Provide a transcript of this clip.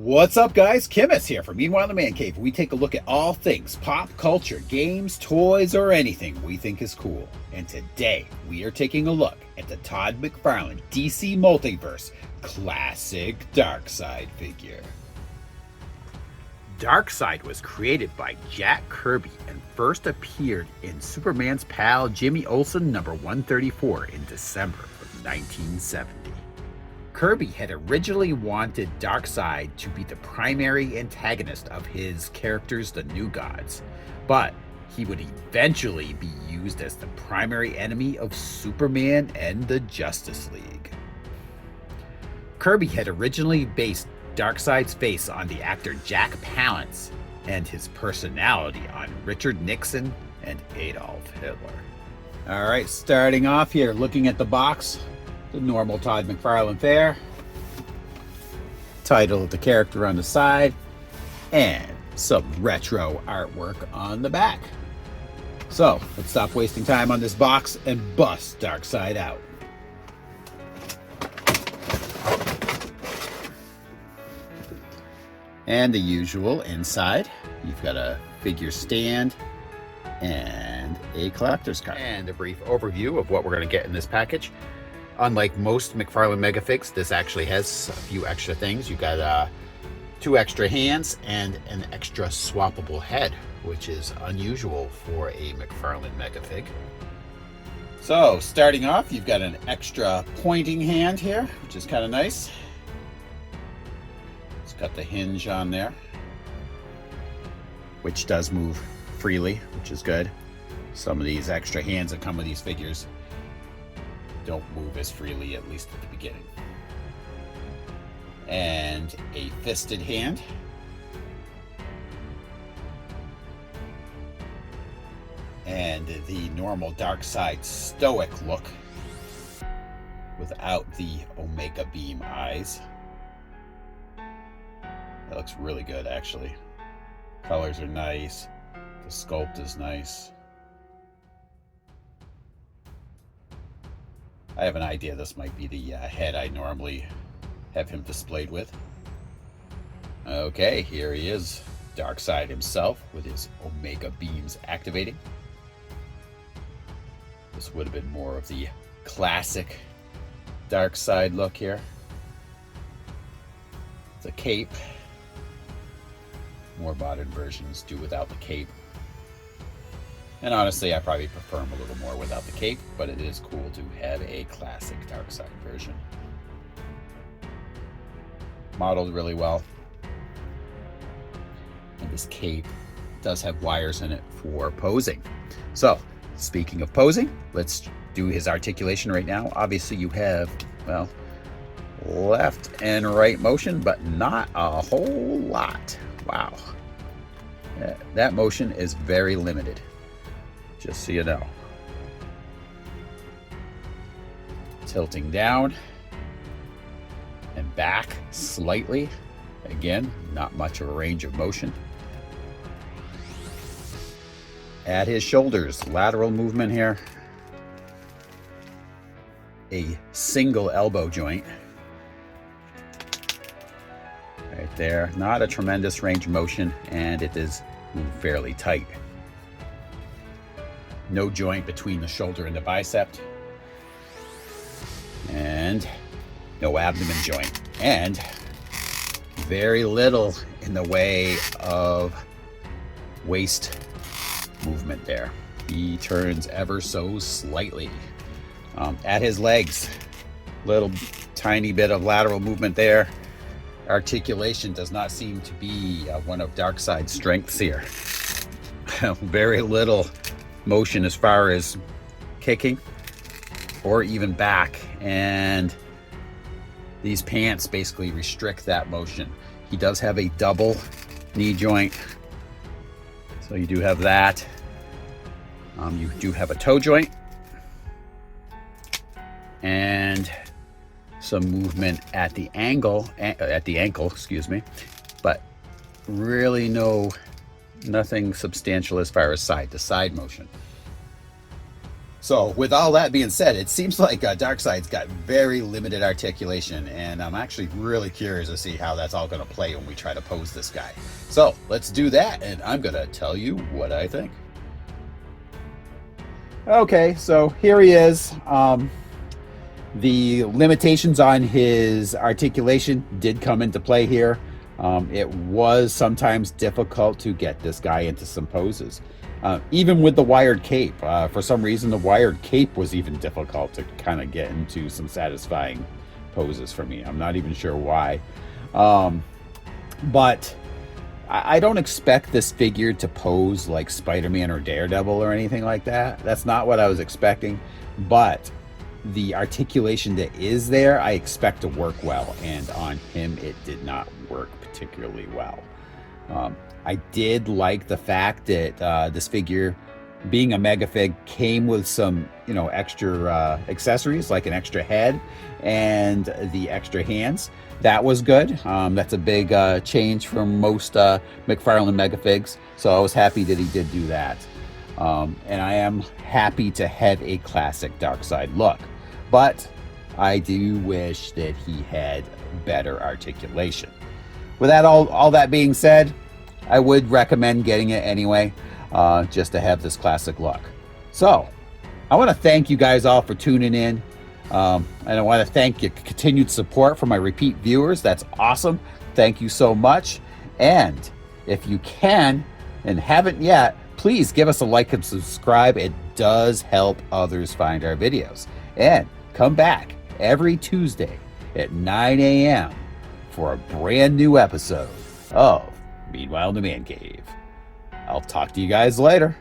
What's up, guys? Kimmis here from Meanwhile the Man Cave. We take a look at all things pop culture, games, toys, or anything we think is cool. And today, we are taking a look at the Todd McFarlane DC Multiverse classic Darkseid figure. Darkseid was created by Jack Kirby and first appeared in Superman's pal Jimmy Olsen number 134 in December of 1970. Kirby had originally wanted Darkseid to be the primary antagonist of his characters, the New Gods, but he would eventually be used as the primary enemy of Superman and the Justice League. Kirby had originally based Darkseid's face on the actor Jack Palance and his personality on Richard Nixon and Adolf Hitler. All right, starting off here, looking at the box. The normal Todd McFarlane fare, title of the character on the side, and some retro artwork on the back. So let's stop wasting time on this box and bust Darkseid out. And the usual inside, you've got a figure stand and a collector's card. And a brief overview of what we're going to get in this package. Unlike most McFarlane Megafigs, this actually has a few extra things. You've got 2 extra hands and an extra swappable head, which is unusual for a McFarlane Megafig. So, starting off, you've got an extra pointing hand here, which is kind of nice. It's got the hinge on there, which does move freely, which is good. Some of these extra hands that come with these figures don't move as freely, at least at the beginning. And a fisted hand. And the normal Darkseid stoic look without the Omega Beam eyes. That looks really good, actually. Colors are nice. The sculpt is nice. I have an idea this might be the head I normally have him displayed with. Okay, here he is, Darkseid himself with his Omega Beams activating. This would have been more of the classic Darkseid look here. The cape. More modern versions do without the cape. And honestly, I probably prefer him a little more without the cape, but it is cool to have a classic Darkseid version. Modeled really well. And this cape does have wires in it for posing. So, speaking of posing, let's do his articulation right now. Obviously, you have, well, left and right motion, but not a whole lot. Wow. That motion is very limited. Just so you know. Tilting down and back slightly. Again, not much of a range of motion. At his shoulders, lateral movement here. A single elbow joint. Right there. Not a tremendous range of motion, and it is moved fairly tight. No joint between the shoulder and the bicep. And no abdomen joint. And very little in the way of waist movement there. He turns ever so slightly. At his legs, little tiny bit of lateral movement there. Articulation does not seem to be one of Darkseid's strengths here. Very little motion as far as kicking or even back, and these pants basically restrict that motion. He does have a double knee joint, so you do have that. You do have a toe joint and some movement at the ankle, excuse me, but really nothing substantial as far as side to side motion. So with all that being said, it seems like Darkseid's got very limited articulation, and I'm actually really curious to see how that's all going to play when we try to pose this guy. So let's do that, and I'm going to tell you what I think. Okay, so here he is. The limitations on his articulation did come into play here. It was sometimes difficult to get this guy into some poses. Even with the wired cape, for some reason the wired cape was even difficult to kind of get into some satisfying poses for me. I'm not even sure why. But I don't expect this figure to pose like Spider-Man or Daredevil or anything like that. That's not what I was expecting. But the articulation that is there, I expect to work well. And on him, it did not work particularly well. I did like the fact that this figure, being a mega fig, came with some, extra accessories, like an extra head and the extra hands. That was good. That's a big change from most McFarlane mega figs. So I was happy that he did do that. And I am happy to have a classic Darkseid look. But I do wish that he had better articulation. With that, all that being said, I would recommend getting it anyway, just to have this classic look. So, I want to thank you guys all for tuning in. And I want to thank your continued support from my repeat viewers. That's awesome. Thank you so much. And if you can and haven't yet, please give us a like and subscribe. It does help others find our videos. And come back every Tuesday at 9 a.m. for a brand new episode of Meanwhile in the Man Cave. I'll talk to you guys later.